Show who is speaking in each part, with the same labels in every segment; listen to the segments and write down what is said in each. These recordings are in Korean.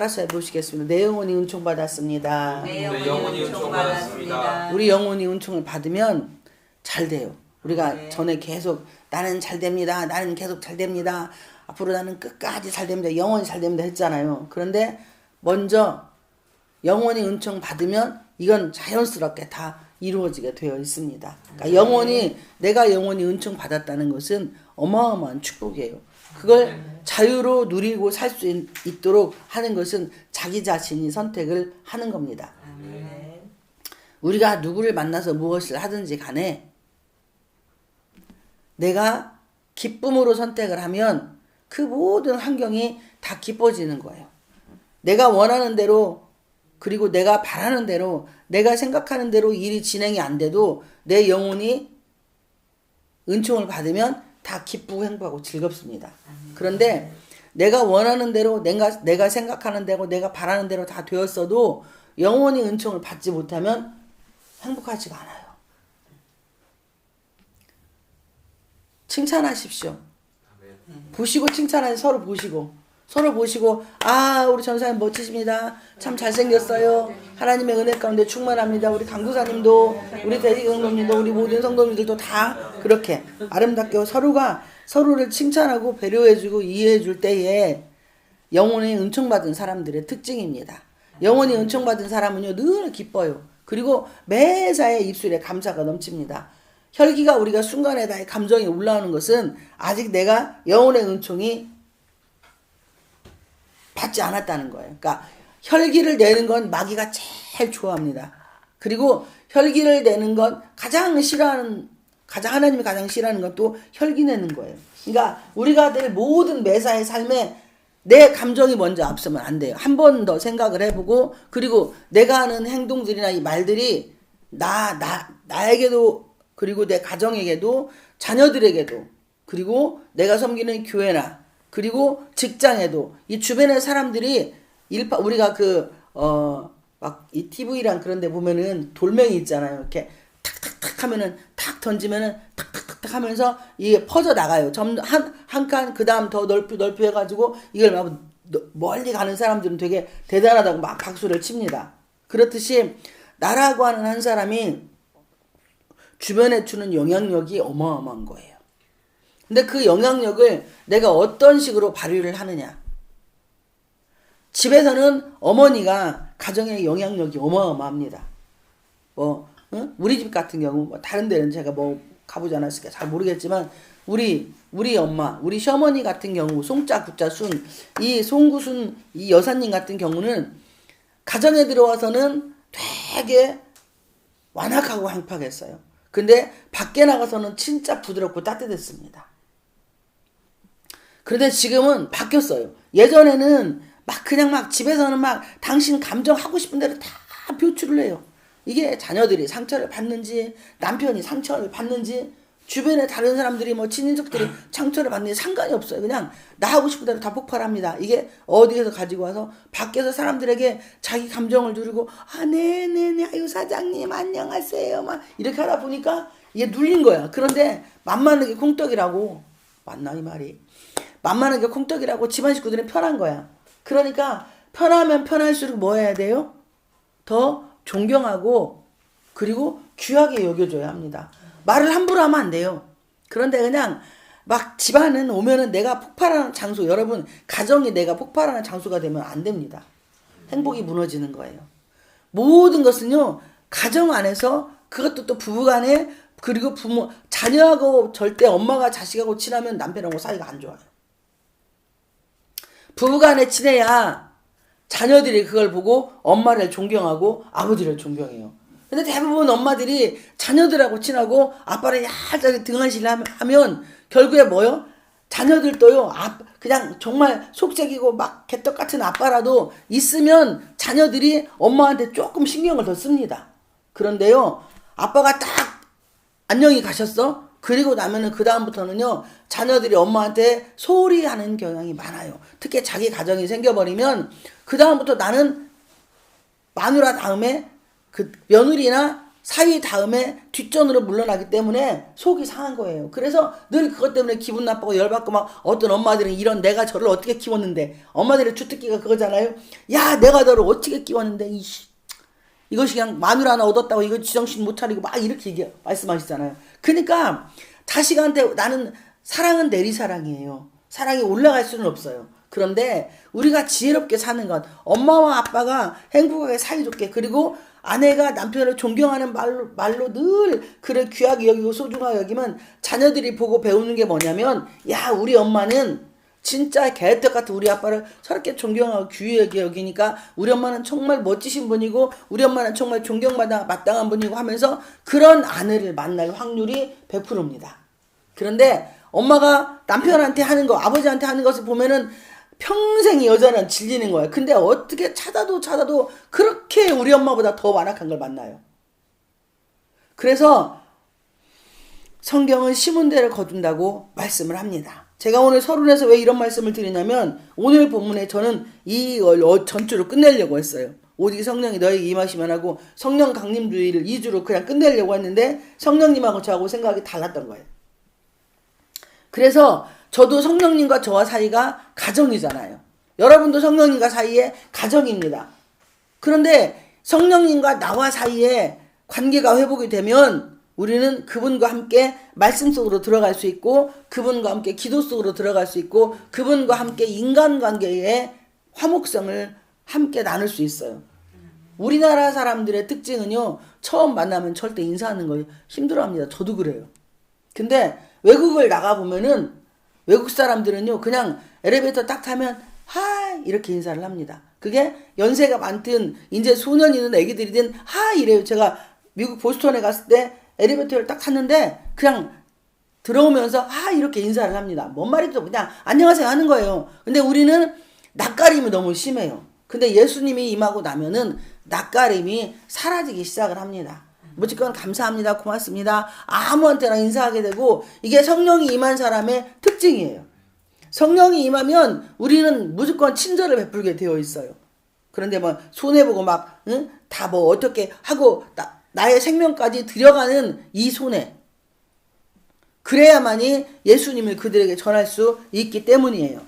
Speaker 1: 따라서 해보시겠습니다. 내 영혼이 은총 받았습니다.
Speaker 2: 내 영혼이 은총 받았습니다.
Speaker 1: 우리 영혼이 은총을 받으면 잘 돼요. 우리가 전에 계속 나는 잘 됩니다. 나는 계속 잘 됩니다. 앞으로 나는 끝까지 잘 됩니다. 영원히 잘 됩니다 했잖아요. 그런데 먼저 영혼이 은총 받으면 이건 자연스럽게 다 이루어지게 되어 있습니다. 그러니까 내가 영혼이 은총 받았다는 것은 어마어마한 축복이에요. 그걸 자유로 누리고 살 수 있도록 하는 것은 자기 자신이 선택을 하는 겁니다. 우리가 누구를 만나서 무엇을 하든지 간에 내가 기쁨으로 선택을 하면 그 모든 환경이 다 기뻐지는 거예요. 내가 원하는 대로 그리고 내가 바라는 대로 내가 생각하는 대로 일이 진행이 안 돼도 내 영혼이 은총을 받으면 다 기쁘고 행복하고 즐겁습니다. 그런데 내가 원하는 대로 내가 생각하는 대로 내가 바라는 대로 다 되었어도 영혼이 은총을 받지 못하면 행복하지가 않아요. 칭찬하십시오. 보시고 칭찬하세요. 서로 보시고 아 우리 전사님 멋지십니다. 참 잘생겼어요. 하나님의 은혜 가운데 충만합니다. 우리 강도사님도 우리 대리경님도 우리 모든 성도님들도 다 그렇게 아름답게 서로가 서로를 칭찬하고 배려해주고 이해해줄 때에 영혼이 은총받은 사람들의 특징입니다. 영혼이 은총받은 사람은요 늘 기뻐요. 그리고 매사에 입술에 감사가 넘칩니다. 혈기가 우리가 순간에 다의 감정이 올라오는 것은 아직 내가 영혼의 은총이 받지 않았다는 거예요. 그러니까 혈기를 내는 건 마귀가 제일 좋아합니다. 그리고 혈기를 내는 건 하나님이 가장 싫어하는 건 또 혈기 내는 거예요. 그러니까 우리가 될 모든 매사의 삶에 내 감정이 먼저 앞서면 안 돼요. 한 번 더 생각을 해보고 그리고 내가 하는 행동들이나 이 말들이 나에게도 그리고 내 가정에게도 자녀들에게도 그리고 내가 섬기는 교회나 그리고 직장에도 이 주변의 사람들이 우리가 막 이 TV랑 그런 데 보면은 돌멩이 있잖아요. 이렇게 탁탁탁 하면은 탁 던지면은 탁탁탁 하면서 이게 퍼져 나가요. 한 칸 그다음 더 넓히 해 가지고 이걸 막 멀리 가는 사람들은 되게 대단하다고 막 박수를 칩니다. 그렇듯이 나라고 하는 한 사람이 주변에 주는 영향력이 어마어마한 거예요. 근데 그 영향력을 내가 어떤 식으로 발휘를 하느냐. 집에서는 어머니가 가정의 영향력이 어마어마합니다. 우리 집 같은 경우, 다른 데는 제가 가보지 않았으니까 잘 모르겠지만, 우리 엄마, 우리 시어머니 같은 경우, 송자, 구자, 순, 이 송구순, 이 여사님 같은 경우는 가정에 들어와서는 되게 완악하고 황팍했어요. 근데 밖에 나가서는 진짜 부드럽고 따뜻했습니다. 그런데 지금은 바뀌었어요. 예전에는 그냥 집에서는 당신 감정 하고 싶은 대로 다 표출을 해요. 이게 자녀들이 상처를 받는지 남편이 상처를 받는지 주변에 다른 사람들이 친인척들이 상처를 받는지 상관이 없어요. 그냥 나 하고 싶은 대로 다 폭발합니다. 이게 어디에서 가지고 와서 밖에서 사람들에게 자기 감정을 누리고 네네네 아유 사장님 안녕하세요 이렇게 하다 보니까 이게 눌린 거야. 그런데 만만하게 콩떡이라고 맞나 이 말이 만만하게 콩떡이라고 집안 식구들은 편한 거야. 그러니까 편하면 편할수록 뭐 해야 돼요? 더 존경하고 그리고 귀하게 여겨줘야 합니다. 말을 함부로 하면 안 돼요. 그런데 그냥 집안은 오면은 내가 폭발하는 장소, 여러분 가정이 내가 폭발하는 장소가 되면 안 됩니다. 행복이 무너지는 거예요. 모든 것은요 가정 안에서 그것도 또 부부간에 그리고 자녀하고 절대 엄마가 자식하고 친하면 남편하고 사이가 안 좋아요. 부부간에 친해야 자녀들이 그걸 보고 엄마를 존경하고 아버지를 존경해요. 근데 대부분 엄마들이 자녀들하고 친하고 아빠를 얄짤 등한시하면 결국에 뭐요? 자녀들도요 그냥 정말 속색이고 개떡 같은 아빠라도 있으면 자녀들이 엄마한테 조금 신경을 더 씁니다. 그런데요 아빠가 딱 안녕히 가셨어? 그리고 나면은 그 다음부터는요 자녀들이 엄마한테 소홀히 하는 경향이 많아요. 특히 자기 가정이 생겨버리면 그 다음부터 나는 마누라 다음에 그 며느리나 사위 다음에 뒷전으로 물러나기 때문에 속이 상한 거예요. 그래서 늘 그것 때문에 기분 나쁘고 열받고 막 어떤 엄마들은 이런 내가 저를 어떻게 키웠는데 엄마들의 주특기가 그거잖아요. 야 내가 너를 어떻게 키웠는데 이것이 그냥 마늘 하나 얻었다고 이거 지정신 못 차리고 막 이렇게 말씀하시잖아요. 그러니까 자식한테 나는 사랑은 내리사랑이에요. 사랑이 올라갈 수는 없어요. 그런데 우리가 지혜롭게 사는 것, 엄마와 아빠가 행복하게 사이좋게, 그리고 아내가 남편을 존경하는 말로 늘 그를 귀하게 여기고 소중하게 여기면 자녀들이 보고 배우는 게 뭐냐면, 야 우리 엄마는 진짜 개떡 같은 우리 아빠를 저렇게 존경하고 귀하게 여기니까 우리 엄마는 정말 멋지신 분이고 우리 엄마는 정말 존경받아 마땅한 분이고 하면서 그런 아내를 만날 확률이 100%입니다. 그런데 엄마가 남편한테 하는 거, 아버지한테 하는 것을 보면은 평생 여자는 질리는 거예요. 근데 어떻게 찾아도 그렇게 우리 엄마보다 더 완악한 걸 만나요. 그래서 성경은 심은 대로 거둔다고 말씀을 합니다. 제가 오늘 서론에서 왜 이런 말씀을 드리냐면 오늘 본문에 저는 이 전주로 끝내려고 했어요. 오직 성령이 너에게 임하시면 하고 성령 강림주의를 2주로 그냥 끝내려고 했는데 성령님하고 저하고 생각이 달랐던 거예요. 그래서 저도 성령님과 저와 사이가 가정이잖아요. 여러분도 성령님과 사이에 가정입니다. 그런데 성령님과 나와 사이에 관계가 회복이 되면 우리는 그분과 함께 말씀 속으로 들어갈 수 있고 그분과 함께 기도 속으로 들어갈 수 있고 그분과 함께 인간관계의 화목성을 함께 나눌 수 있어요. 우리나라 사람들의 특징은요, 처음 만나면 절대 인사하는 거 힘들어합니다. 저도 그래요. 근데 외국을 나가보면은 외국 사람들은요 그냥 엘리베이터 딱 타면 하이 이렇게 인사를 합니다. 그게 연세가 많든 이제 소년이든 애기들이든 하이 이래요. 제가 미국 보스턴에 갔을 때 엘리베이터를 딱 탔는데 그냥 들어오면서 하이 이렇게 인사를 합니다. 뭔 말이죠? 그냥 안녕하세요 하는 거예요. 근데 우리는 낯가림이 너무 심해요. 근데 예수님이 임하고 나면은 낯가림이 사라지기 시작을 합니다. 무조건 감사합니다, 고맙습니다, 아무한테나 인사하게 되고 이게 성령이 임한 사람의 특징이에요. 성령이 임하면 우리는 무조건 친절을 베풀게 되어 있어요. 그런데 뭐 손해보고 막 다 뭐 어떻게 하고 나의 생명까지 들여가는 이 손해, 그래야만이 예수님을 그들에게 전할 수 있기 때문이에요.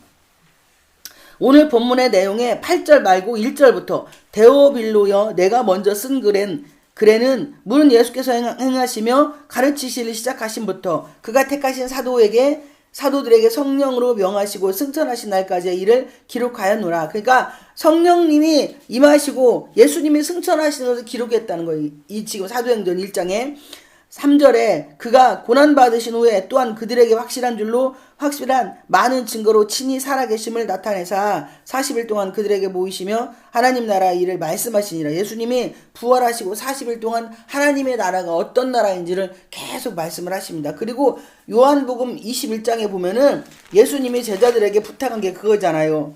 Speaker 1: 오늘 본문의 내용에 8절 말고 1절부터 데오빌로여 내가 먼저 쓴 글에는 물은 예수께서 행하시며 가르치시를 시작하신부터 그가 택하신 사도들에게 성령으로 명하시고 승천하신 날까지의 일을 기록하였노라. 그러니까 성령님이 임하시고 예수님이 승천하신 것을 기록했다는 거예요. 이 지금 사도행전 1장에 3절에 그가 고난받으신 후에 또한 그들에게 확실한 많은 증거로 친히 살아계심을 나타내사 40일 동안 그들에게 모이시며 하나님 나라의 일을 말씀하시니라. 예수님이 부활하시고 40일 동안 하나님의 나라가 어떤 나라인지를 계속 말씀을 하십니다. 그리고 요한복음 21장에 보면은 예수님이 제자들에게 부탁한 게 그거잖아요.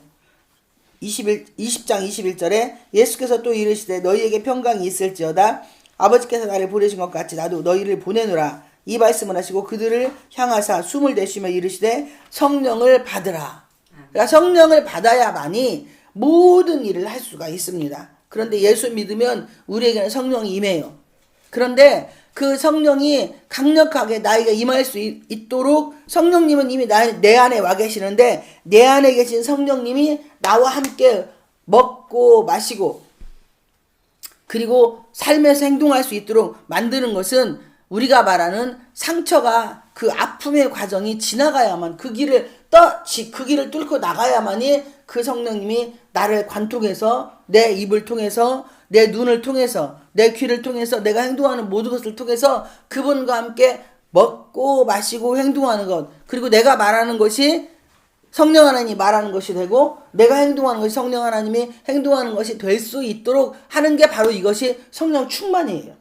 Speaker 1: 20장 21절에 예수께서 또 이르시되 너희에게 평강이 있을지어다 아버지께서 나를 보내신 것 같이 나도 너희를 보내노라. 이 말씀을 하시고 그들을 향하사 숨을 내쉬며 이르시되 성령을 받으라. 그러니까 성령을 받아야만이 모든 일을 할 수가 있습니다. 그런데 예수 믿으면 우리에게는 성령이 임해요. 그런데 그 성령이 강력하게 나에게 임할 수 있도록 성령님은 이미 내 안에 와 계시는데 내 안에 계신 성령님이 나와 함께 먹고 마시고 그리고 삶에서 행동할 수 있도록 만드는 것은 우리가 말하는 상처가 그 아픔의 과정이 지나가야만 그 길을 뚫고 나가야만이 그 성령님이 나를 관통해서 내 입을 통해서 내 눈을 통해서 내 귀를 통해서 내가 행동하는 모든 것을 통해서 그분과 함께 먹고 마시고 행동하는 것, 그리고 내가 말하는 것이 성령 하나님이 말하는 것이 되고 내가 행동하는 것이 성령 하나님이 행동하는 것이 될 수 있도록 하는 게 바로 이것이 성령 충만이에요.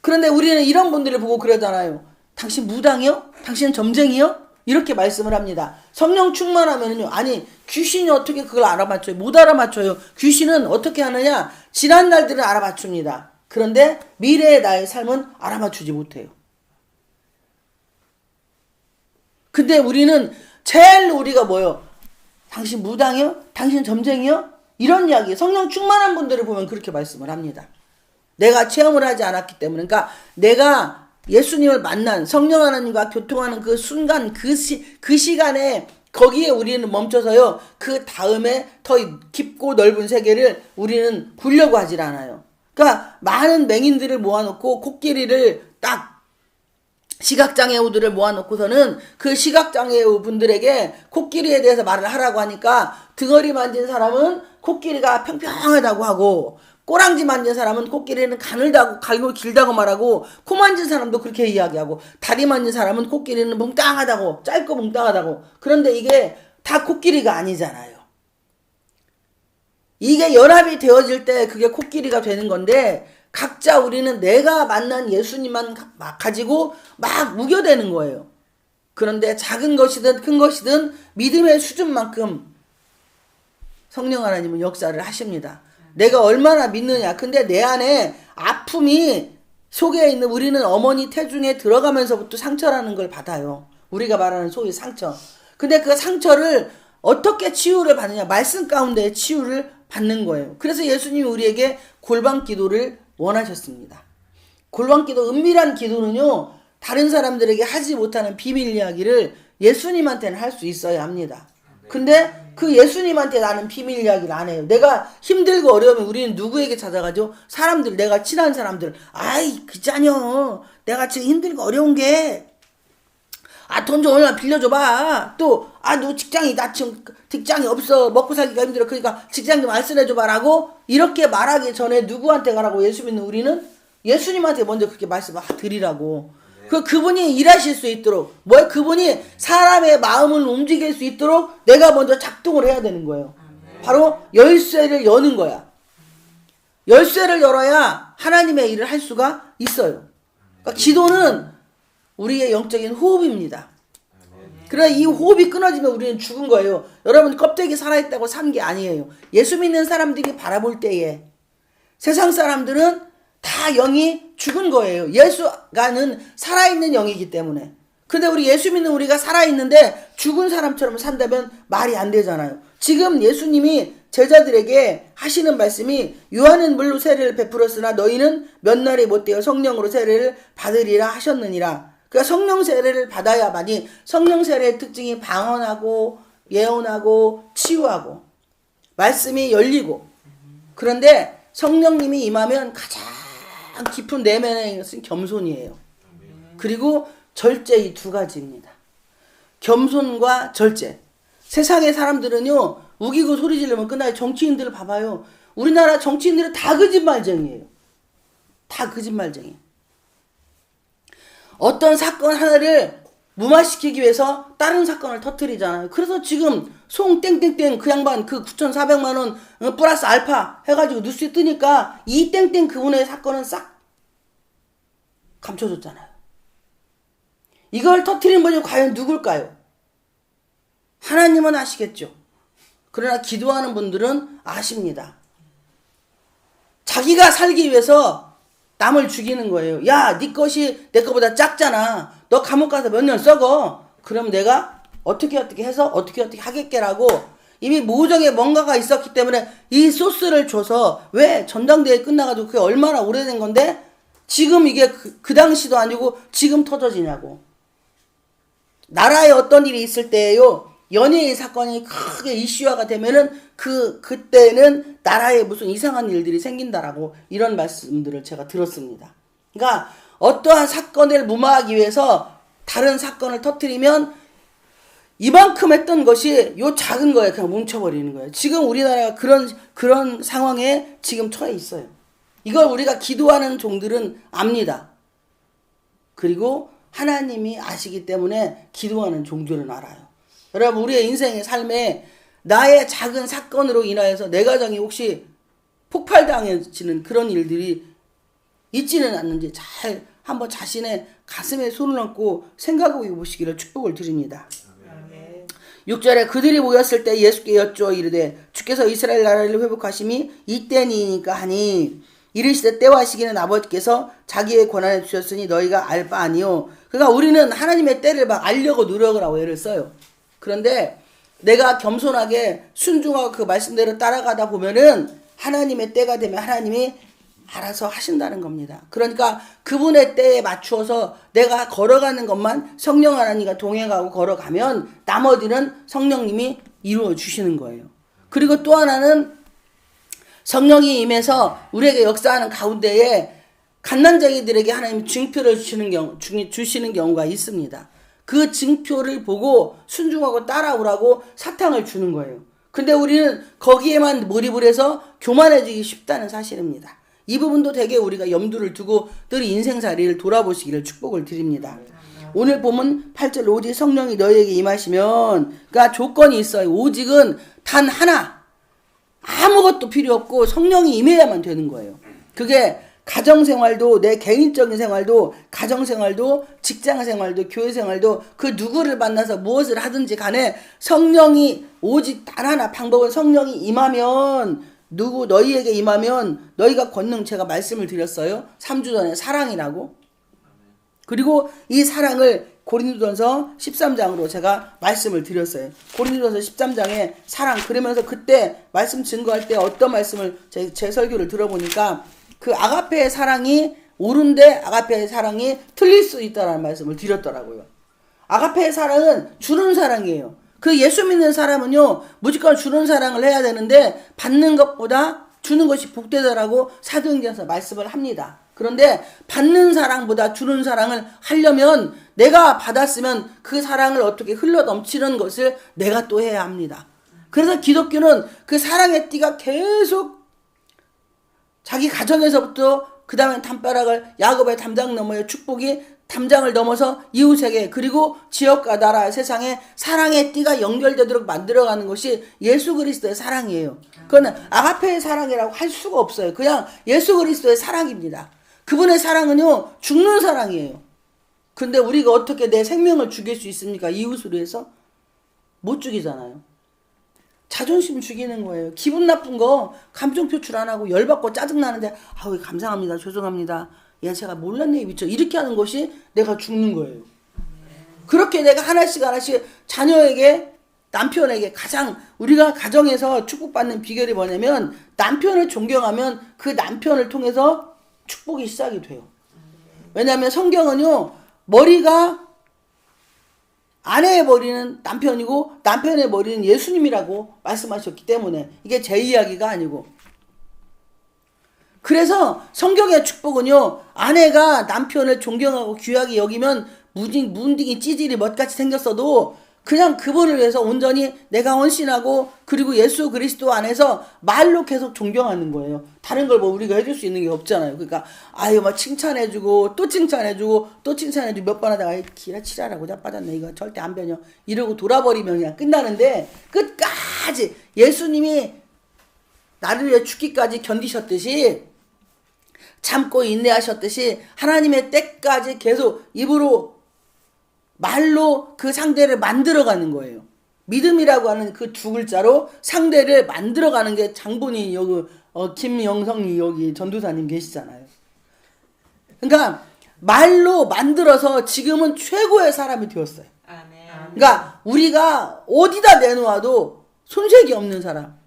Speaker 1: 그런데 우리는 이런 분들을 보고 그러잖아요. 당신 무당이요? 당신은 점쟁이요? 이렇게 말씀을 합니다. 성령 충만하면요, 아니 귀신이 어떻게 그걸 알아맞혀요? 못 알아맞혀요. 귀신은 어떻게 하느냐? 지난 날들은 알아맞춥니다. 그런데 미래의 나의 삶은 알아맞추지 못해요. 근데 우리는 제일 우리가 뭐요? 당신 무당이요? 당신 점쟁이요? 이런 이야기, 성령 충만한 분들을 보면 그렇게 말씀을 합니다. 내가 체험을 하지 않았기 때문에. 그러니까 내가 예수님을 만난 성령 하나님과 교통하는 그 순간 그 시간에 거기에 우리는 멈춰서요. 그 다음에 더 깊고 넓은 세계를 우리는 보려고 하질 않아요. 그러니까 많은 맹인들을 모아놓고 코끼리를 딱 시각장애우들을 모아놓고서는 그 시각장애우 분들에게 코끼리에 대해서 말을 하라고 하니까 등허리 만진 사람은 코끼리가 평평하다고 하고 꼬랑지 만진 사람은 코끼리는 가늘다고 갈고 길다고 말하고 코 만진 사람도 그렇게 이야기하고 다리 만진 사람은 코끼리는 뭉땅하다고 짧고 뭉땅하다고. 그런데 이게 다 코끼리가 아니잖아요. 이게 연합이 되어질 때 그게 코끼리가 되는 건데 각자 우리는 내가 만난 예수님만 가지고 막 무겨대는 거예요. 그런데 작은 것이든 큰 것이든 믿음의 수준만큼 성령 하나님은 역사를 하십니다. 내가 얼마나 믿느냐. 근데 내 안에 아픔이 속에 있는 우리는 어머니 태중에 들어가면서부터 상처라는 걸 받아요. 우리가 말하는 소위 상처. 근데 그 상처를 어떻게 치유를 받느냐. 말씀 가운데 치유를 받는 거예요. 그래서 예수님이 우리에게 골방 기도를 원하셨습니다. 골방 기도, 은밀한 기도는요. 다른 사람들에게 하지 못하는 비밀 이야기를 예수님한테는 할 수 있어야 합니다. 근데 그 예수님한테 나는 비밀 이야기를 안 해요. 내가 힘들고 어려우면 우리는 누구에게 찾아가죠? 사람들, 내가 친한 사람들. 아이, 그자녀. 내가 지금 힘들고 어려운 게, 돈 좀 얼마 빌려줘봐. 또, 너 직장이, 나 지금 직장이 없어. 먹고 살기가 힘들어. 그러니까 직장 좀 알선해줘봐라고 이렇게 말하기 전에 누구한테 가라고 예수 믿는 우리는 예수님한테 먼저 그렇게 말씀을 드리라고. 그분이 일하실 수 있도록, 그분이 사람의 마음을 움직일 수 있도록 내가 먼저 작동을 해야 되는 거예요. 바로 열쇠를 여는 거야. 열쇠를 열어야 하나님의 일을 할 수가 있어요. 그러니까 기도는 우리의 영적인 호흡입니다. 그러나 이 호흡이 끊어지면 우리는 죽은 거예요. 여러분, 껍데기 살아있다고 산 게 아니에요. 예수 믿는 사람들이 바라볼 때에 세상 사람들은 다 영이 죽은 거예요. 예수가는 살아있는 영이기 때문에. 근데 우리 예수 믿는 우리가 살아있는데 죽은 사람처럼 산다면 말이 안 되잖아요. 지금 예수님이 제자들에게 하시는 말씀이 요한은 물로 세례를 베풀었으나 너희는 몇 날이 못되어 성령으로 세례를 받으리라 하셨느니라. 그러니까 성령 세례를 받아야만이 성령 세례의 특징이 방언하고 예언하고 치유하고 말씀이 열리고. 그런데 성령님이 임하면 가장 깊은 내면에 있는 것은 겸손이에요. 그리고 절제, 이 두 가지입니다. 겸손과 절제. 세상의 사람들은요, 우기고 소리 지르면 끝나요. 정치인들을 봐봐요. 우리나라 정치인들은 다 거짓말쟁이에요. 다 거짓말쟁이. 어떤 사건 하나를 무마시키기 위해서 다른 사건을 터뜨리잖아요. 그래서 지금 송 땡땡땡 그 양반 그 9,400만 원 플러스 알파 해가지고 뉴스에 뜨니까 이 땡땡 그분의 사건은 싹 감춰줬잖아요. 이걸 터뜨린 분이 과연 누굴까요? 하나님은 아시겠죠. 그러나 기도하는 분들은 아십니다. 자기가 살기 위해서 남을 죽이는 거예요. 야, 네 것이 내 것보다 작잖아. 너 감옥 가서 몇 년 썩어. 그럼 내가 어떻게 해서 어떻게 하겠게라고 이미 모종에 뭔가가 있었기 때문에 이 소스를 줘서, 왜 전당대회 끝나가지고 그게 얼마나 오래된 건데 지금 이게 그 당시도 아니고 지금 터져지냐고. 나라에 어떤 일이 있을 때요, 연예인 사건이 크게 이슈화가 되면은 그때는 나라에 무슨 이상한 일들이 생긴다라고 이런 말씀들을 제가 들었습니다. 그러니까 어떠한 사건을 무마하기 위해서 다른 사건을 터뜨리면 이만큼 했던 것이 요 작은 거에 그냥 뭉쳐버리는 거예요. 지금 우리나라가 그런 상황에 지금 처해 있어요. 이걸 우리가 기도하는 종들은 압니다. 그리고 하나님이 아시기 때문에 기도하는 종들은 알아요. 여러분, 우리의 인생의 삶에 나의 작은 사건으로 인하여서 내 가정이 혹시 폭발당해지는 그런 일들이 있지는 않는지 잘 한번 자신의 가슴에 손을 얹고 생각해 보시기를 축복을 드립니다. 6절에 그들이 모였을 때 예수께 여쭈어 이르되 주께서 이스라엘 나라를 회복하심이 이때니까 하니 이르시되 때와 시기는 아버지께서 자기의 권한에 주셨으니 너희가 알 바 아니요. 그러니까 우리는 하나님의 때를 막 알려고 노력을 하고 애를 써요. 그런데 내가 겸손하게 순종하고 그 말씀대로 따라가다 보면은 하나님의 때가 되면 하나님이 알아서 하신다는 겁니다. 그러니까 그분의 때에 맞추어서 내가 걸어가는 것만 성령 하나님과 동행하고 걸어가면 나머지는 성령님이 이루어 주시는 거예요. 그리고 또 하나는 성령이 임해서 우리에게 역사하는 가운데에 갓난자기들에게 하나님이 증표를 주시는 경우가 있습니다. 그 증표를 보고 순종하고 따라오라고 사탕을 주는 거예요. 근데 우리는 거기에만 몰입을 해서 교만해지기 쉽다는 사실입니다. 이 부분도 되게 우리가 염두를 두고 늘 인생살이를 돌아보시기를 축복을 드립니다. 오늘 보면 8절 오직 성령이 너희에게 임하시면, 그러니까 조건이 있어요. 오직은 단 하나, 아무것도 필요 없고 성령이 임해야만 되는 거예요. 그게 가정생활도, 내 개인적인 생활도, 가정생활도, 직장생활도, 교회생활도, 그 누구를 만나서 무엇을 하든지 간에 성령이 오직 단 하나, 방법은 성령이 임하면, 너희에게 임하면 너희가 권능, 제가 말씀을 드렸어요. 3주 전에 사랑이라고. 그리고 이 사랑을 고린도전서 13장으로 제가 말씀을 드렸어요. 고린도전서 13장에 사랑, 그러면서 그때 말씀 증거할 때 어떤 말씀을 제 설교를 들어보니까 그 아가페의 사랑이 옳은데 아가페의 사랑이 틀릴 수 있다는 말씀을 드렸더라고요. 아가페의 사랑은 주는 사랑이에요. 그 예수 믿는 사람은요, 무조건 주는 사랑을 해야 되는데 받는 것보다 주는 것이 복되다라고 사도행전에서 말씀을 합니다. 그런데 받는 사랑보다 주는 사랑을 하려면 내가 받았으면 그 사랑을 어떻게 흘러 넘치는 것을 내가 또 해야 합니다. 그래서 기독교는 그 사랑의 띠가 계속 자기 가정에서부터 그 다음에 담벼락을 야곱의 담장 넘어의 축복이 담장을 넘어서 이웃에게, 그리고 지역과 나라, 세상에 사랑의 띠가 연결되도록 만들어가는 것이 예수 그리스도의 사랑이에요. 그건 아가페의 사랑이라고 할 수가 없어요. 그냥 예수 그리스도의 사랑입니다. 그분의 사랑은요, 죽는 사랑이에요. 근데 우리가 어떻게 내 생명을 죽일 수 있습니까? 이웃을 위해서? 못 죽이잖아요. 자존심 죽이는 거예요. 기분 나쁜 거 감정 표출 안 하고 열받고 짜증나는데 아우 감사합니다, 죄송합니다, 야 제가 몰랐네 미쳐, 이렇게 하는 것이 내가 죽는 거예요. 그렇게 내가 하나씩 자녀에게, 남편에게, 가장 우리가 가정에서 축복받는 비결이 뭐냐면 남편을 존경하면 그 남편을 통해서 축복이 시작이 돼요. 왜냐하면 성경은요, 머리가 아내의 머리는 남편이고 남편의 머리는 예수님이라고 말씀하셨기 때문에 이게 제 이야기가 아니고, 그래서 성경의 축복은요, 아내가 남편을 존경하고 귀하게 여기면 문딩이 찌질이 멋같이 생겼어도 그냥 그분을 위해서 온전히 내가 헌신하고, 그리고 예수 그리스도 안에서 말로 계속 존경하는 거예요. 다른 걸 뭐 우리가 해줄 수 있는 게 없잖아요. 그러니까 아유 막 칭찬해주고 또 칭찬해주고 또 칭찬해주고 몇 번 하다가 기라 치라라고 자빠졌네, 이거 절대 안 변혀, 이러고 돌아버리면 그냥 끝나는데, 끝까지 예수님이 나를 위해 죽기까지 견디셨듯이, 참고 인내하셨듯이 하나님의 때까지 계속 입으로 말로 그 상대를 만들어가는 거예요. 믿음이라고 하는 그 두 글자로 상대를 만들어가는 게 장본인 여기 김영성이 여기 전도사님 계시잖아요. 그러니까 말로 만들어서 지금은 최고의 사람이 되었어요. 그러니까 우리가 어디다 내놓아도 손색이 없는 사람,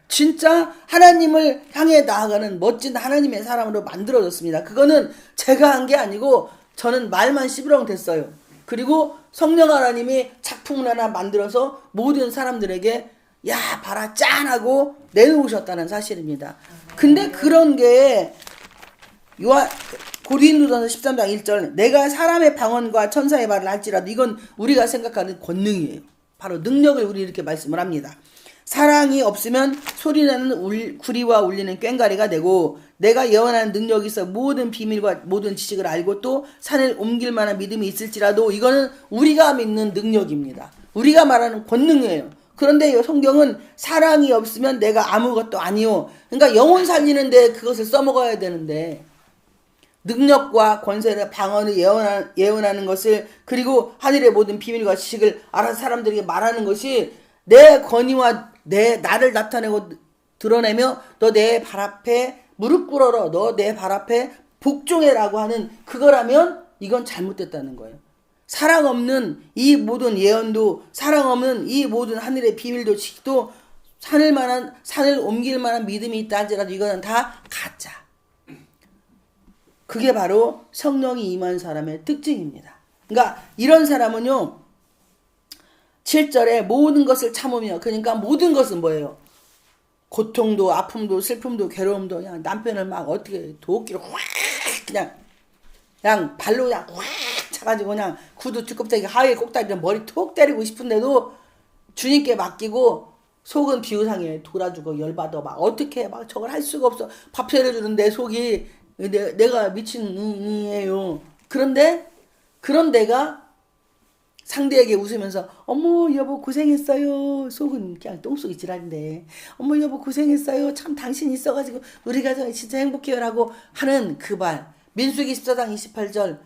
Speaker 1: 진짜 하나님을 향해 나아가는 멋진 하나님의 사람으로 만들어졌습니다. 그거는 제가 한 게 아니고 저는 말만 씨부렁 됐어요. 그리고 성령 하나님이 작품을 하나 만들어서 모든 사람들에게 야 봐라 짠하고 내놓으셨다는 사실입니다. 근데 그런 게 고린도전서 13장 1절, 내가 사람의 방언과 천사의 말을 할지라도, 이건 우리가 생각하는 권능이에요. 바로 능력을 우리 이렇게 말씀을 합니다. 사랑이 없으면 소리나는 구리와 울리는 꽹과리가 되고, 내가 예언하는 능력이 있어 모든 비밀과 모든 지식을 알고 또 산을 옮길 만한 믿음이 있을지라도, 이거는 우리가 믿는 능력입니다. 우리가 말하는 권능이에요. 그런데 성경은 사랑이 없으면 내가 아무것도 아니요. 그러니까 영혼 살리는데 그것을 써먹어야 되는데, 능력과 권세를, 방언을 예언하는 것을, 그리고 하늘의 모든 비밀과 지식을 알아서 사람들에게 말하는 것이 내 권위와 나를 나타내고 드러내며 너 내 발 앞에 무릎 꿇어라, 너 내 발 앞에 복종해라고 하는 그거라면 이건 잘못됐다는 거예요. 사랑 없는 이 모든 예언도, 사랑 없는 이 모든 하늘의 비밀도 지식도 산을 옮길 만한 믿음이 있다 할지라도 이거는 다 가짜. 그게 바로 성령이 임한 사람의 특징입니다. 그러니까 이런 사람은요. 7절에 모든 것을 참으며, 그러니까 모든 것은 뭐예요? 고통도 아픔도 슬픔도 괴로움도 그냥 남편을 막 어떻게 도끼로 확 그냥 발로 그냥 확 차가지고 그냥 구두 뒷껍데기 하에 꼭다리를 머리 톡 때리고 싶은데도 주님께 맡기고 속은 비우상에 돌아주고 열받아 막 어떻게 막 저걸 할 수가 없어. 밥 차려주는 내 속이 내가 미친이에요. 그런데 그런 내가 상대에게 웃으면서 어머 여보 고생했어요. 속은 그냥 똥속이 지랄인데 어머 여보 고생했어요. 참 당신 있어가지고 우리 가정이 진짜 행복해요 라고 하는 그 말. 민수기 14장 28절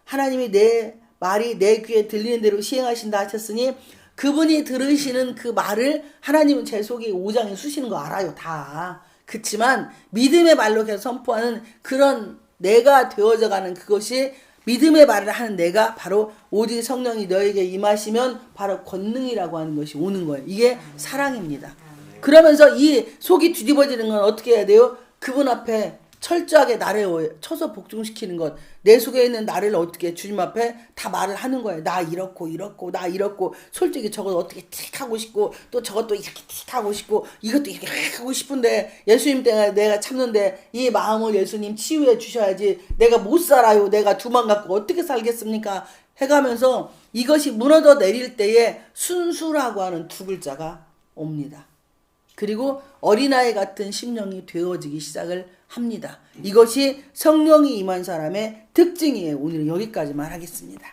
Speaker 1: 하나님이 내 말이 내 귀에 들리는 대로 시행하신다 하셨으니 그분이 들으시는 그 말을 하나님은 제 속에 오장에 쑤시는 거 알아요 다. 그치만 믿음의 말로 계속 선포하는 그런 내가 되어져가는 그것이 믿음의 말을 하는 내가 바로 오직 성령이 너에게 임하시면 바로 권능이라고 하는 것이 오는 거예요. 이게 사랑입니다. 그러면서 이 속이 뒤집어지는 건 어떻게 해야 돼요? 그분 앞에 철저하게 나를 쳐서 복종시키는 것. 내 속에 있는 나를 어떻게 주님 앞에 다 말을 하는 거예요. 나 이렇고 나 이렇고 솔직히 저것 어떻게 틱 하고 싶고 또 저것도 이렇게 틱 하고 싶고 이것도 이렇게 하고 싶은데 예수님 때문에 내가 참는데 이 마음을 예수님 치유해 주셔야지 내가 못 살아요. 내가 두만 갖고 어떻게 살겠습니까? 해가면서 이것이 무너져 내릴 때에 순수라고 하는 두 글자가 옵니다. 그리고 어린아이 같은 심령이 되어지기 시작을 합니다. 이것이 성령이 임한 사람의 특징이에요. 오늘은 여기까지만 하겠습니다.